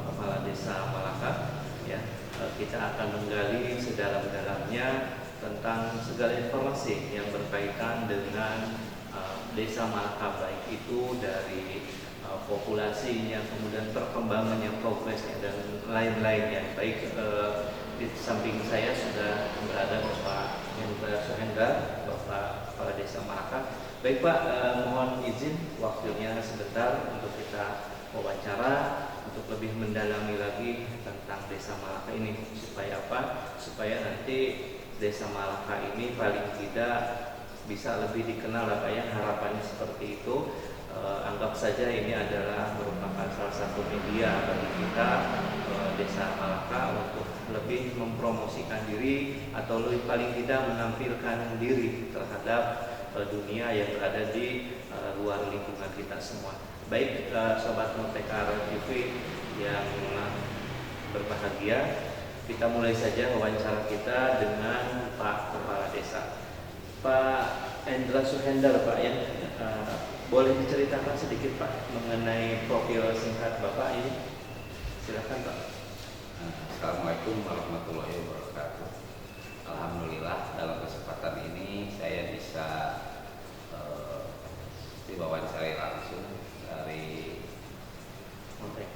Kepala Desa Malaka ya. Kita akan menggali sedalam-dalamnya tentang segala informasi yang berkaitan dengan Desa Malaka, baik itu dari populasinya, kemudian perkembangannya, progresnya, dan lain-lainnya. Baik, di samping saya sudah berada Bapak Hendra Suhendra, Bapak Kepala Desa Malaka. Baik Pak, mohon izin waktunya sebentar untuk kita wawancara untuk lebih mendalami lagi tentang Desa Malaka ini. Supaya apa? Supaya nanti Desa Malaka ini paling tidak bisa lebih dikenal lah Pak ya, harapannya seperti itu. Anggap saja ini adalah merupakan salah satu media bagi kita Desa Malaka untuk lebih mempromosikan diri atau lebih paling tidak menampilkan diri terhadap dunia yang berada di luar lingkungan kita semua. Baik, Sobat Multekar TV yang berbahagia, kita mulai saja wawancara kita dengan Pak Kepala Desa, Pak Hendra Suhendra Pak ya. Boleh diceritakan sedikit Pak mengenai profil singkat Bapak ini? Silakan Pak. Assalamualaikum warahmatullahi wabarakatuh. Alhamdulillah dalam kesempatan ini saya bisa diwawancarai langsung dari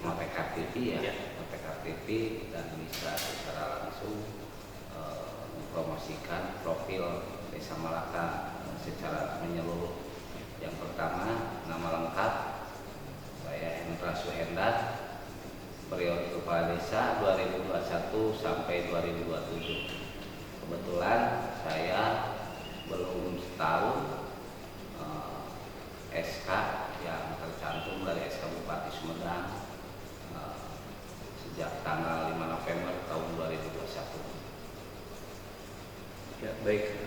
Multekar TV ya, Multekar TV, dan bisa secara langsung mempromosikan profil Desa Malaka secara menyeluruh. Yang pertama, nama lengkap saya Hendra Suhendra, periode Kepala Desa 2021 sampai 2027. Kebetulan saya belum setahun SK yang tercantum dari SK Bupati Sumedang sejak tanggal 5 November tahun 2021. Ya, baik.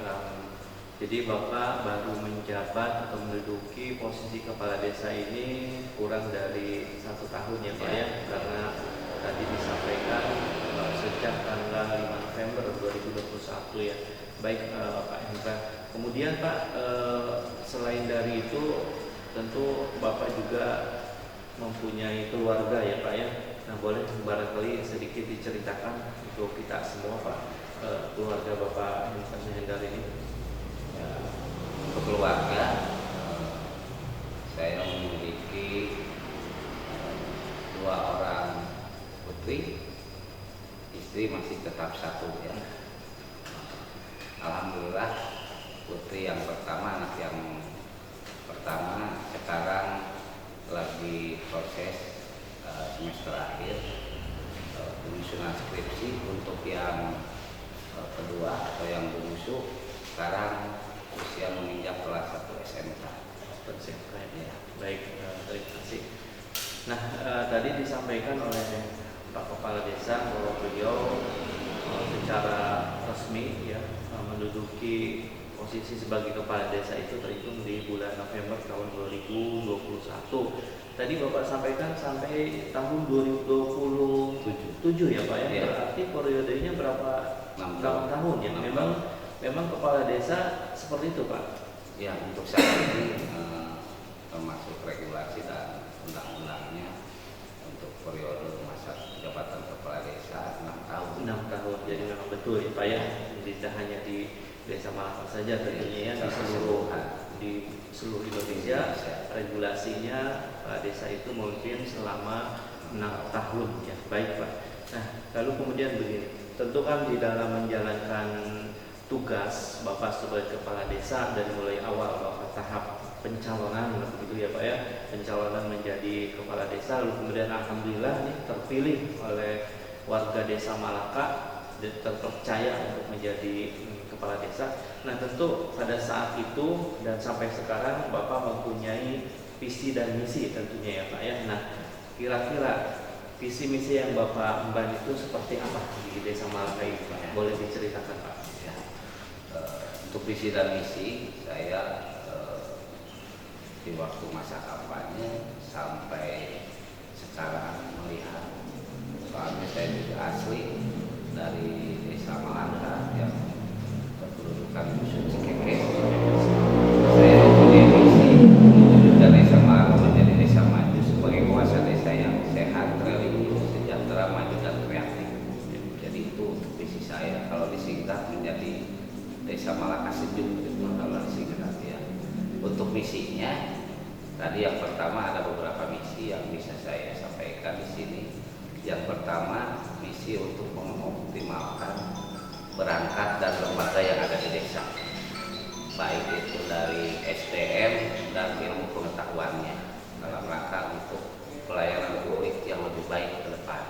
Jadi Bapak baru menjabat atau menduduki posisi Kepala Desa ini kurang dari 1 tahun ya Pak ya, karena tadi disampaikan sejak tanggal 5 November 2021 ya. Baik Pak Hendra. Kemudian Pak, selain dari itu tentu Bapak juga mempunyai keluarga ya Pak ya. Nah, boleh barangkali sedikit diceritakan untuk kita semua Pak, keluarga Bapak Hendra ini. Ya, untuk keluarga saya memiliki 2 orang putri, istri masih tetap 1 ya. Alhamdulillah putri yang pertama, anak yang pertama sekarang lagi proses semester akhir penyusunan skripsi. Untuk yang kedua atau yang bungsu sekarang usia menginjak kelas 1 SMK. Ya. Baik, terima kasih. Nah, tadi disampaikan oleh Pak Kepala Desa bahwa beliau secara resmi ya menduduki posisi sebagai Kepala Desa itu terhitung di bulan November tahun 2021. Tadi Bapak sampaikan sampai tahun 2027 ya Pak ya. Berarti periodenya berapa? 6 tahun ya. Memang Kepala Desa seperti itu Pak? Ya, untuk saat ini termasuk regulasi dan undang-undangnya untuk periode masa jabatan Kepala Desa 6 tahun. 6 tahun, jadi memang betul ya Pak ya. Tidak hanya di Desa Malaka saja tentunya ya, di seluruh Indonesia regulasinya Pak Desa itu mungkin selama 6 tahun ya. Baik Pak. Nah, lalu kemudian begini, tentu kan di dalam menjalankan tugas Bapak sebagai Kepala Desa dari mulai awal Bapak tahap pencalonan begitu ya Pak ya, pencalonan menjadi Kepala Desa, lalu kemudian alhamdulillah nih terpilih oleh warga Desa Malaka dan terpercaya untuk menjadi Kepala Desa. Nah, tentu pada saat itu dan sampai sekarang Bapak mempunyai visi dan misi tentunya ya Pak ya. Nah, kira-kira visi misi yang Bapak emban itu seperti apa di Desa Malaka ini Pak? Boleh diceritakan Pak? Untuk visi dan misi saya di waktu masa kampanye sampai sekarang melihat, soalnya saya juga asli dari Desa Malaka yang berkedudukan Dusun Cikekes. Saya mempunyai misi mewujudkan Desa Malaka menjadi desa maju sebagai kawasan desa yang sehat, religius, sejahtera, saya kalau disingkat menjadi Desa Malaka Sejuk gitu kalau disingkat ya. Untuk misinya tadi yang pertama ada beberapa misi yang bisa saya sampaikan di sini. Yang pertama misi untuk mengoptimalkan perangkat dan lembaga yang ada di desa, baik itu dari SDM dan ilmu pengetahuannya dalam rangka untuk pelayanan publik yang lebih baik ke depan.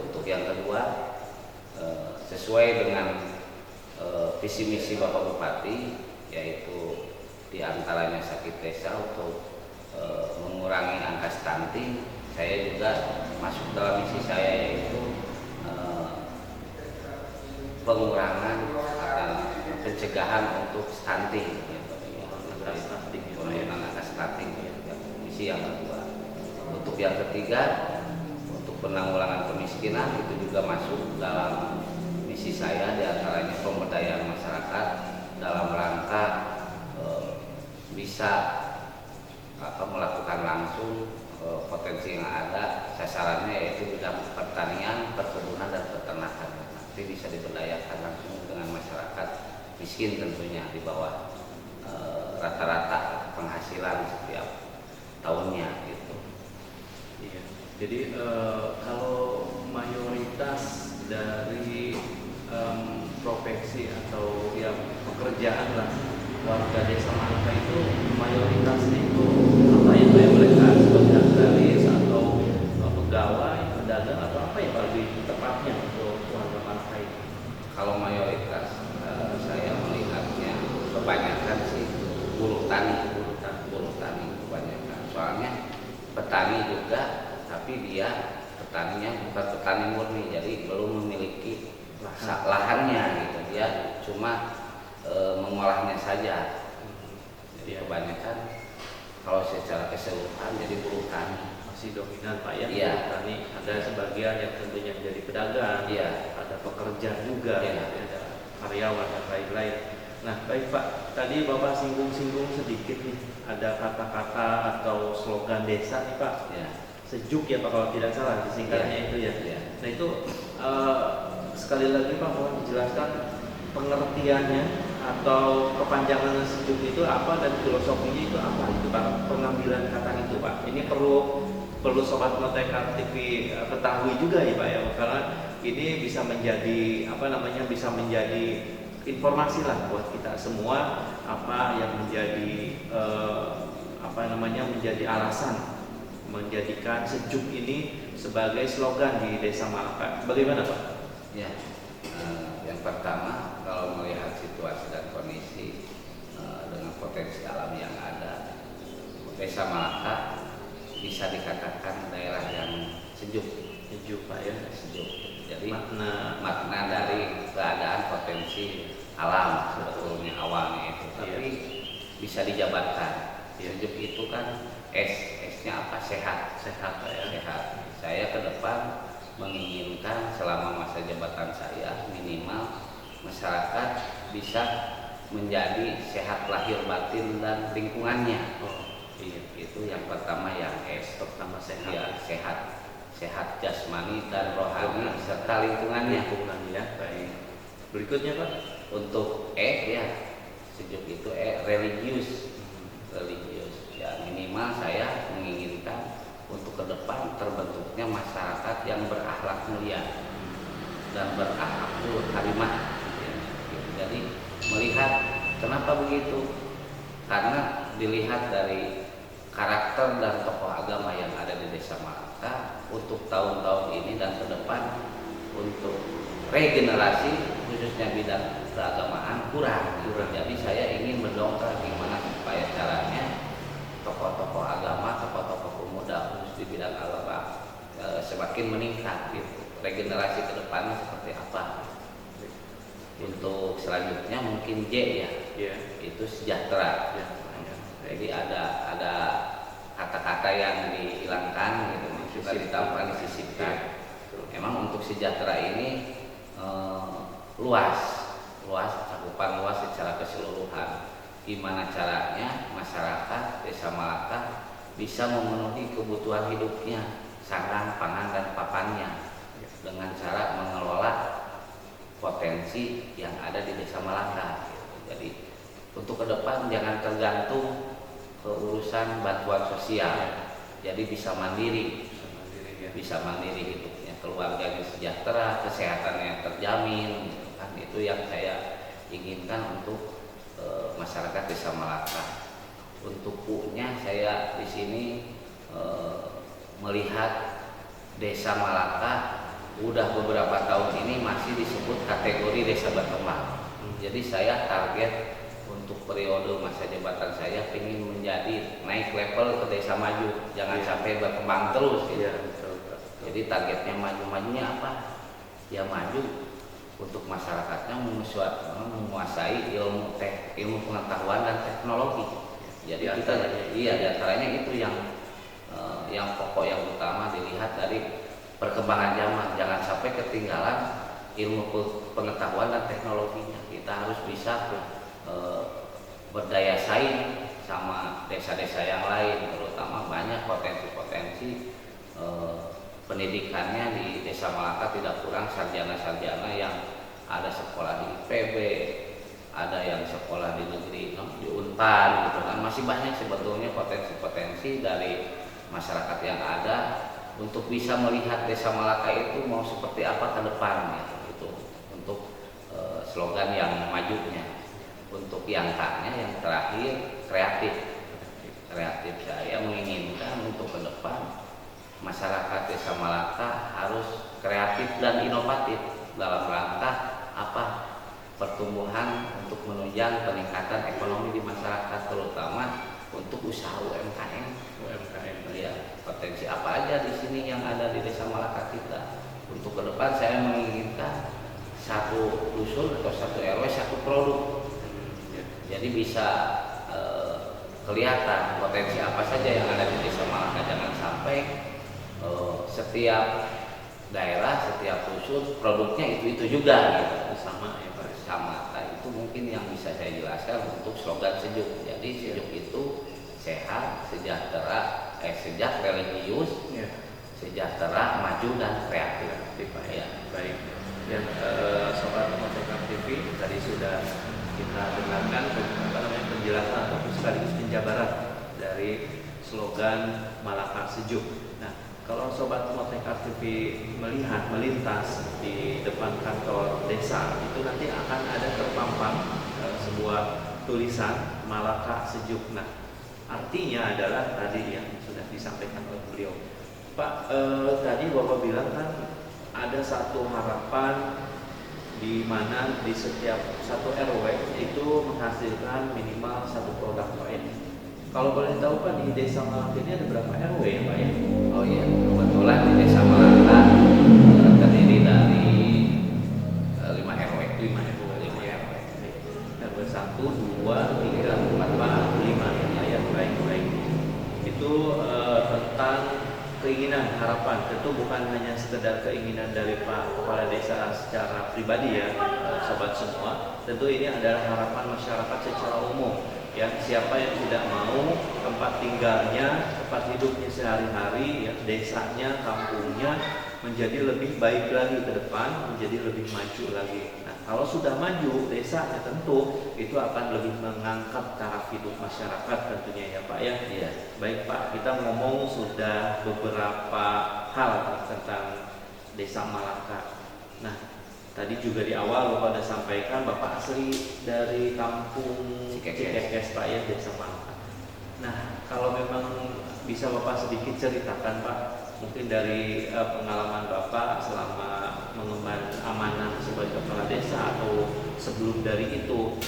Untuk yang kedua sesuai dengan visi misi Bapak Bupati, yaitu diantaranya sakit desa untuk mengurangi angka stunting. Saya juga masuk dalam misi saya yaitu pengurangan atau pencegahan untuk stunting, penurunan angka stunting, misi yang kedua. Untuk yang ketiga, untuk penanggulangan kemiskinan itu juga masuk dalam misi saya, diantaranya pemberdayaan masyarakat dalam rangka bisa melakukan langsung potensi yang ada, sasarannya yaitu bidang pertanian, perkebunan dan peternakan. Nanti bisa diberdayakan langsung dengan masyarakat miskin tentunya di bawah rata-rata penghasilan setiap tahunnya gitu. Iya. Jadi kalau mayoritas dari profesi atau ya pekerjaan lah warga desa Malaka itu mayoritasnya itu apa ya Pak? Mereka sebagai agraris atau pegawai, pedagang atau apa ya Pak lebih tepatnya untuk warga Malaka itu? Kalau mayoritas saya melihatnya kebanyakan sih buruh tani kebanyakan. Soalnya petani juga, tapi dia petaninya bukan petani murni, jadi belum memiliki lahannya gitu. Dia cuma mengolahnya saja. Jadi kebanyakan kalau secara keseluruhan jadi buruh tani. Masih dominan Pak ya, Iya. buruh tani. Ada sebagian yang tentunya menjadi pedagang, Iya. ada pekerja juga, Iya. ada karyawan dan lain-lain. Nah baik Pak, tadi Bapak singgung-singgung sedikit nih, ada kata-kata atau slogan desa nih Pak. Ya. Sejuk ya Pak kalau tidak salah disingkatnya itu ya. Iya. Nah itu sekali lagi Pak mohon dijelaskan pengertiannya atau kepanjangan sejuk itu apa dan filosofinya itu apa itu Pak, pengambilan kata itu Pak. Ini perlu Sobat Motekan TV ketahui juga ya Pak ya, karena ini bisa menjadi bisa menjadi informasi lah buat kita semua apa yang menjadi menjadi alasan menjadikan sejuk ini sebagai slogan di Desa Malaka. Bagaimana Pak? Ya, yang pertama kalau melihat situasi dan kondisi dengan potensi alam yang ada, Desa Malaka bisa dikatakan daerah yang sejuk Pak ya, sejuk. Jadi makna dari keadaan potensi alam sebetulnya awalnya itu, tapi bisa dijabarkan. Sejuk itu kan esnya apa? Sehat Pak ya. Sehat. Saya ke depan menginginkan selama masa jabatan saya minimal masyarakat bisa menjadi sehat lahir batin dan lingkungannya. Itu yang pertama, yang pertama sehat. Ya, sehat jasmani dan rohani serta lingkungannya. Baik. Berikutnya Pak, untuk sejuk itu religius. Ya, minimal saya menginginkan untuk ke depan terbentuknya masyarakat yang berakhlak mulia dan berakhlak karimah. Jadi melihat kenapa begitu? Karena dilihat dari karakter dan tokoh agama yang ada di Desa Malaka untuk tahun-tahun ini dan ke depan untuk regenerasi khususnya bidang keagamaan kurang. Jadi saya ingin mendongkrak gimana supaya caranya tokoh-tokoh agama, tokoh-tokoh pemuda khusus di bidang agama semakin meningkat gitu. Regenerasi ke depannya seperti apa? Untuk selanjutnya mungkin J ya, itu sejahtera. Jadi ada kata-kata yang dihilangkan gitu, maksudnya ditambah disisipkan. Memang untuk sejahtera ini luas, cakupan luas secara keseluruhan. Gimana caranya masyarakat Desa Malaka bisa memenuhi kebutuhan hidupnya, sandang, pangan dan papannya dengan cara mengelola untuk ke depan jangan tergantung ke urusan bantuan sosial. Jadi bisa mandiri, bisa mandiri hidupnya, keluarganya sejahtera, kesehatannya terjamin, gitu kan. Itu yang saya inginkan untuk masyarakat Desa Malaka. Untuk punya saya di sini melihat Desa Malaka udah beberapa tahun ini masih disebut kategori desa berkembang. Jadi saya target untuk periode masa jabatan saya ingin menjadi naik level ke desa maju, jangan sampai berkembang terus gitu. Jadi targetnya majunya apa? Ya maju untuk masyarakatnya menguasai ilmu pengetahuan dan teknologi. Jadi kita diantaranya itu yang pokok yang utama dilihat dari perkembangan zaman. Jangan sampai ketinggalan ilmu pengetahuan dan teknologinya. Kita harus bisa berdaya saing sama desa-desa yang lain, terutama banyak potensi-potensi pendidikannya di Desa Malaka tidak kurang sarjana-sarjana yang ada sekolah di IPB, ada yang sekolah di negeri di Unpad gitu kan. Masih banyak sebetulnya potensi-potensi dari masyarakat yang ada untuk bisa melihat Desa Malaka itu mau seperti apa ke depan gitu. Untuk slogan yang majunya. Untuk yang terakhir kreatif saya menginginkan untuk ke depan masyarakat Desa Malaka harus kreatif dan inovatif dalam rangka apa? Pertumbuhan untuk menunjang peningkatan ekonomi di masyarakat, terutama untuk usaha UMKM. Ya, potensi apa aja di sini yang ada di Desa Malaka kita. Untuk ke depan saya menginginkan satu dusun atau satu RW satu produk. Jadi bisa kelihatan potensi apa saja yang ada di Desa Malaka. Jangan sampai setiap daerah, setiap dusun produknya itu juga gitu. Sama ya Pak. Sama. Nah, itu mungkin yang bisa saya jelaskan untuk slogan sejuk. Jadi sejuk itu sehat, sejahtera, sejak religius, sejahtera, maju dan kreatif. Ya, baik. Dan Sobat Motor TV tadi sudah kita dengarkan penjelasan atau sekaligus penjabaran dari slogan Malaka Sejuk. Nah, kalau Sobat Motor TV melihat melintas di depan kantor desa, itu nanti akan ada terpampang sebuah tulisan Malaka Sejuk. Nah, artinya adalah tadi yang sudah disampaikan oleh beliau, Pak. Tadi Bapak bilang kan ada satu harapan di mana di setiap satu RW itu menghasilkan minimal satu produk Pak ya. Kalau boleh tahu Pak, di Desa Malaka ini ada berapa RW ya Pak ya? Oh iya, kebetulan di Desa Malaka terdiri dari 5 RW. 5 RW. RW 1, 2, 3, 4, 5 ya. Baik. Itu tentang keinginan, harapan. Tentu bukan hanya sekedar keinginan dari Pak Kepala Desa secara pribadi ya, sobat semua. Tentu ini adalah harapan masyarakat secara umum. Ya, siapa yang tidak mau tempat tinggalnya, tempat hidupnya sehari-hari, ya, desanya, kampungnya menjadi lebih baik lagi ke depan, menjadi lebih maju lagi. Nah, kalau sudah maju desanya tentu itu akan lebih mengangkat taraf hidup masyarakat tentunya ya Pak ya. Iya. Baik Pak, kita ngomong sudah beberapa hal tentang Desa Malaka. Nah, tadi juga di awal Bapak sudah sampaikan Bapak asli dari kampung Cikekes Pak ya, Desa Malaka. Nah, kalau memang bisa Bapak sedikit ceritakan Pak, mungkin dari pengalaman Bapak selama mengemban amanah sebagai kepala desa atau sebelum dari itu,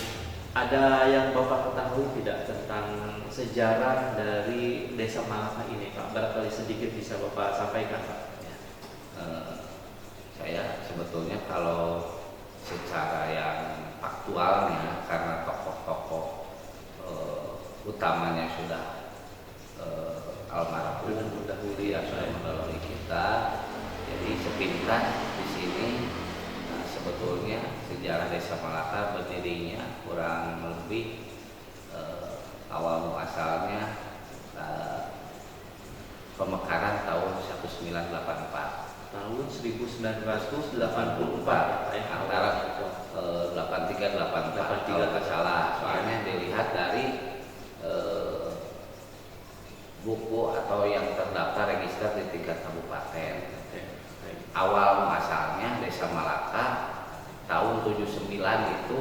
ada yang Bapak ketahui tidak tentang sejarah dari Desa Malaka ini Pak? Barangkali sedikit bisa Bapak sampaikan Pak. Ya. Saya sebetulnya kalau secara yang faktualnya, karena tokoh-tokoh utamanya sudah almarhum dahulu ya, sudah menolong kita. Jadi sepintas di sini sebetulnya sejarah Desa Malaka berdirinya kurang lebih awal muasalnya pemekaran tahun 1984. Tahun tahun 1984 antara 83 84 kalau nggak salah. Soalnya dilihat dari buku atau yang terdaftar register di tingkat kabupaten. Awal muasalnya Desa Malaka tahun 79 itu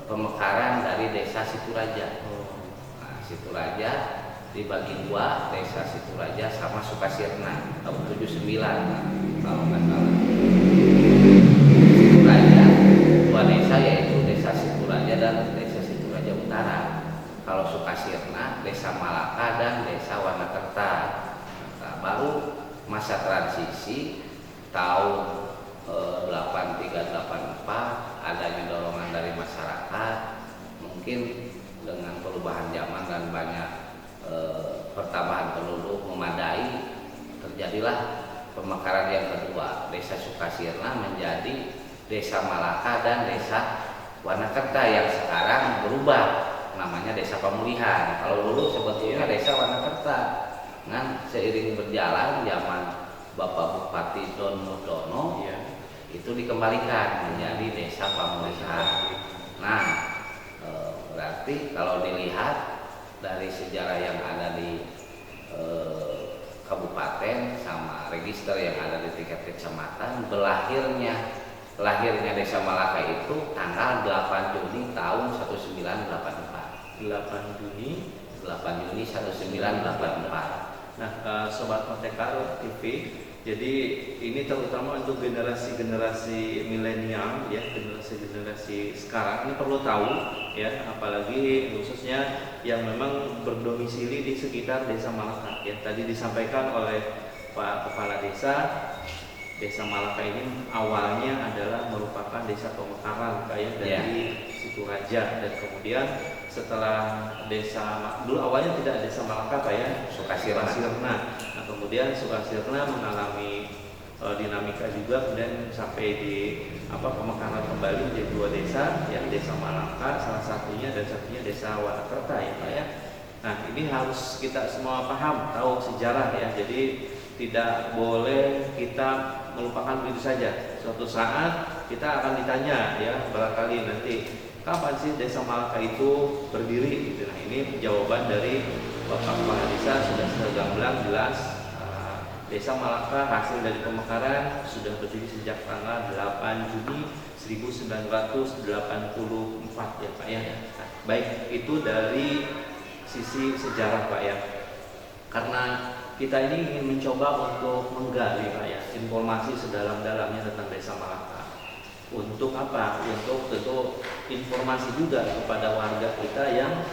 pemekaran dari Desa Situraja. Nah, Situraja dibagi dua, Desa Situraja sama Sukasirna tahun 79 kalau nggak salah. Situraja dua desa yaitu Desa Situraja dan Desa Situraja Utara. Kalau Sukasirna Desa Malaka dan Desa Wanakerta. Nah, baru masa transisi tahun 83-84 adanya dorongan dari masyarakat, mungkin dengan perubahan zaman dan banyak pertambahan penduduk memadai, terjadilah pemekaran yang kedua. Desa Sukasirna menjadi Desa Malaka dan Desa Wanakerta yang sekarang berubah namanya Desa Pemulihan. Kalau dulu sebetulnya Desa Wanakerta. Nah, seiring berjalan zaman Bapak Bupati Don Mudono, itu dikembalikan menjadi Desa Pemulihan. Nah, berarti kalau dilihat dari sejarah yang ada di kabupaten sama register yang ada di tingkat kecamatan, lahirnya Desa Malaka itu tanggal 8 Juni tahun 1984. 8 Juni 1984. Nah, Sobat Motekar TV, jadi ini terutama untuk generasi-generasi milenial ya, generasi sekarang ini perlu tahu ya, apalagi khususnya yang memang berdomisili di sekitar Desa Malaka ya. Tadi disampaikan oleh Pak Kepala Desa Malaka ini awalnya adalah merupakan desa pemekaran kayak dari Situraja, dan kemudian setelah dulu awalnya tidak Desa Malaka Pak ya, Sukasirna. Nah, kemudian Sukasirna mengalami dinamika juga, kemudian sampai di pemekaran kembali menjadi dua desa, yang Desa Malaka salah satunya dan satunya Desa Wanakerta ya Pak ya. Nah, ini harus kita semua paham, tahu sejarah ya. Jadi tidak boleh kita melupakan begitu saja. Suatu saat kita akan ditanya ya, barangkali nanti kapan sih Desa Malaka itu berdiri gitu. Nah, ini jawaban dari Bapak Kepala Desa sudah gamblang jelas. Desa Malaka hasil dari pemekaran sudah berdiri sejak tanggal 8 Juni 1984 ya Pak ya. Nah, baik itu dari sisi sejarah Pak ya. Karena kita ini ingin mencoba untuk menggali Pak ya, informasi sedalam-dalamnya tentang Desa Malaka. Untuk apa? Untuk tentu informasi juga kepada warga kita yang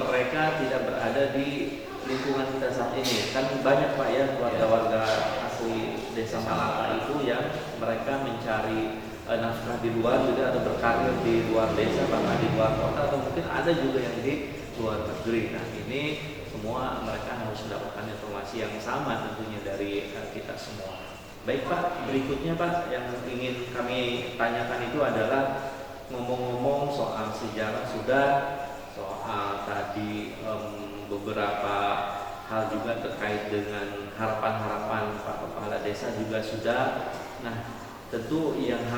mereka tidak berada di lingkungan kita saat ini. Kan banyak Pak ya warga-warga asli Desa Malaka itu yang mereka mencari nafkah di luar juga, atau berkarir di luar desa, bahkan di luar kota, atau mungkin ada juga yang di luar negeri. Nah, ini semua mereka harus mendapatkan informasi yang sama tentunya dari kita semua. Baik Pak, berikutnya Pak yang ingin kami tanyakan itu adalah ngomong-ngomong soal sejarah sudah, soal tadi beberapa hal juga terkait dengan harapan-harapan Pak Kepala Desa juga sudah. Nah, tentu yang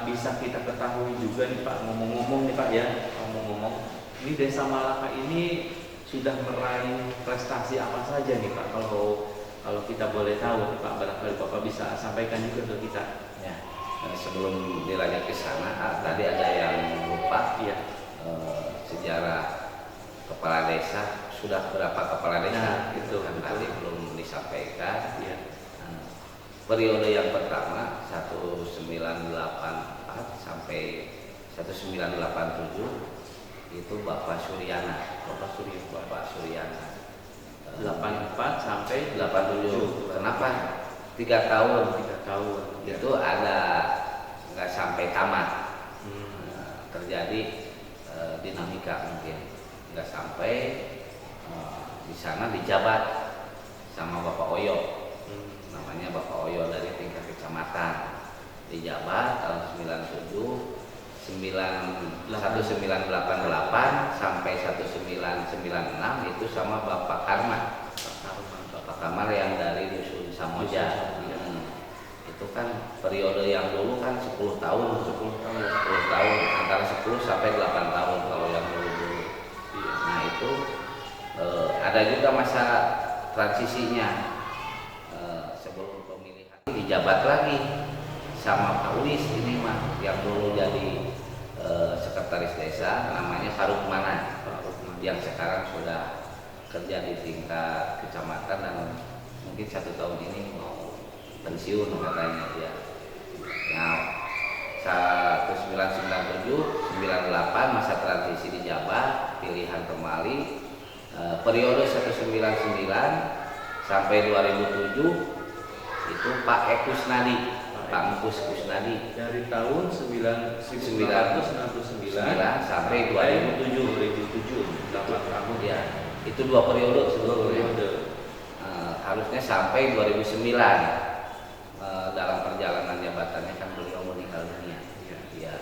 bisa kita ketahui juga nih Pak, ngomong-ngomong nih Pak ya, ini Desa Malaka ini sudah meraih prestasi apa saja nih Pak, kalau kita boleh tahu nih Pak, barangkali Bapak bisa sampaikan juga ke kita ya. Sebelum dilanjut ke sana, tadi ada yang lupa ya, sejarah kepala desa, sudah berapa kepala desa itu kan tadi belum disampaikan ya. Periode yang pertama 1984 sampai 1987 itu Bapak Suryana. 84 sampai 87. Kenapa? 3 tahun. Itu ada nggak sampai tamat. Terjadi dinamika mungkin nggak sampai di sana dijabat sama Bapak Oyo. Namanya Bapak Oyo dari tingkat kecamatan. Dijabat tahun 97. 1988 sampai 1996 itu sama Bapak Karma yang dari dusun Samoja. kan periode yang dulu kan 10 tahun, 10 tahun. 10 tahun antara 10 sampai 8 tahun kalau yang dulu. Iya. Nah itu ada juga masa transisinya sebelum pemilihan dijabat lagi sama Pak Ulis ini mah yang dulu jadi sekretaris desa namanya Faruk Mana yang sekarang sudah kerja di tingkat kecamatan dan mungkin 1 tahun ini mau pensiun katanya dia. Nah 1997, 98 masa transisi dijabat, pilihan kembali periode 199 sampai 2007 itu Pak Ekus Nadi, Pak Engkus Kusnadi Dari tahun 1999 sampai 2007, 8 tahun ya itu 2 periode sebetulnya. periode. Harusnya sampai 2009 dalam perjalanan jabatannya kan beliau meninggal dunia. Ya,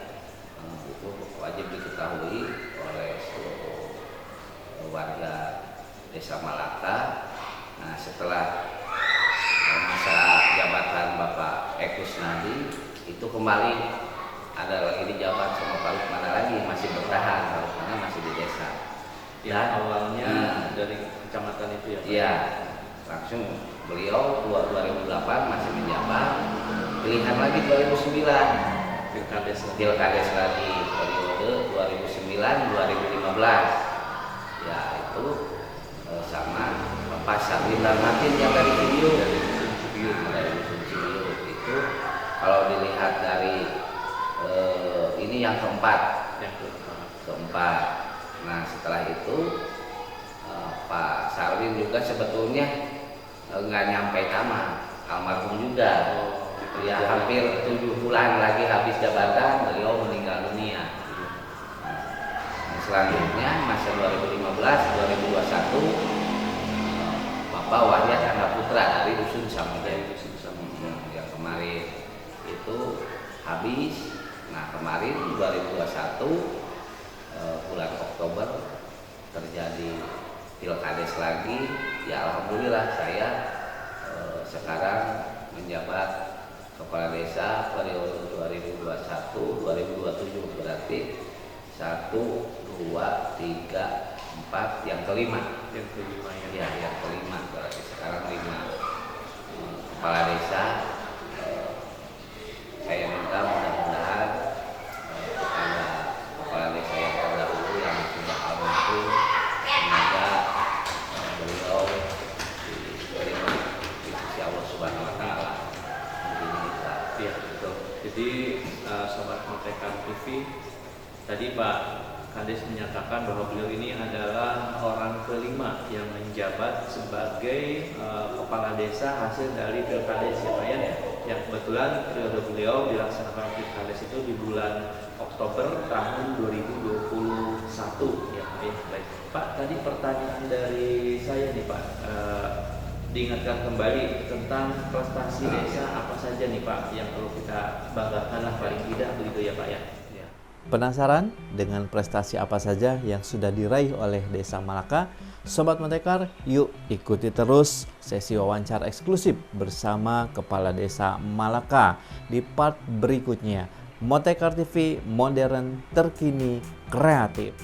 itu wajib diketahui oleh seluruh warga Desa Malaka. Nah setelah masa jabatan Bapak Ekus Nadi itu kembali ada lagi dijabat sama Pak Lukmana lagi, masih bertahan, Pak Lukmana masih di desa. Yang awalnya dari kecamatan itu ya Pak? Iya, langsung beliau 2008 masih menjabat, pilihan lagi 2009 Pilkades lagi periode 2009-2015 ya itu sama Pak Sabrina Darmatin yang dari video dari Dusun Cibiu itu kalau dilihat dari ini yang keempat. Nah setelah itu Pak Sarwin juga sebetulnya nggak nyampe tamat, almarhum juga. Ya hampir 7 bulan lagi habis jabatan beliau meninggal dunia. Nah, selanjutnya masa 2015-2021 Bapak Wahyat Angga Putra dari Dusun Samudra yang kemarin itu habis. Nah kemarin 2021 bulan Oktober terjadi Pilkades lagi. Ya alhamdulillah saya sekarang menjabat Kepala Desa periode 2021-2027 berarti 1, 2, 3, 4 yang kelima. Yang kelima ya. Yang kelima berarti sekarang 5 kepala desa. Saya minta mudah-mudahan kepada kepala desa yang terdahulu yang sudah almarhum semoga beliau diterima di sisi Allah Subhanahu Wa Taala. Iya betul. Jadi Sobat Montekar TV tadi Pak Kades menyatakan bahwa beliau ini adalah orang kelima yang menjabat sebagai kepala desa hasil dari Pilkades ya Pak ya. Yang kebetulan periode beliau dilaksanakan Pilkades itu di bulan Oktober tahun 2021 ya Pak ya. Baik Pak, tadi pertanyaan dari saya nih Pak. Diingatkan kembali tentang prestasi desa apa saja nih Pak yang perlu kita banggakan lah paling tidak begitu ya Pak ya. Penasaran dengan prestasi apa saja yang sudah diraih oleh Desa Malaka? Sobat Montekar, yuk ikuti terus sesi wawancara eksklusif bersama Kepala Desa Malaka di part berikutnya. Montekar TV, modern, terkini, kreatif.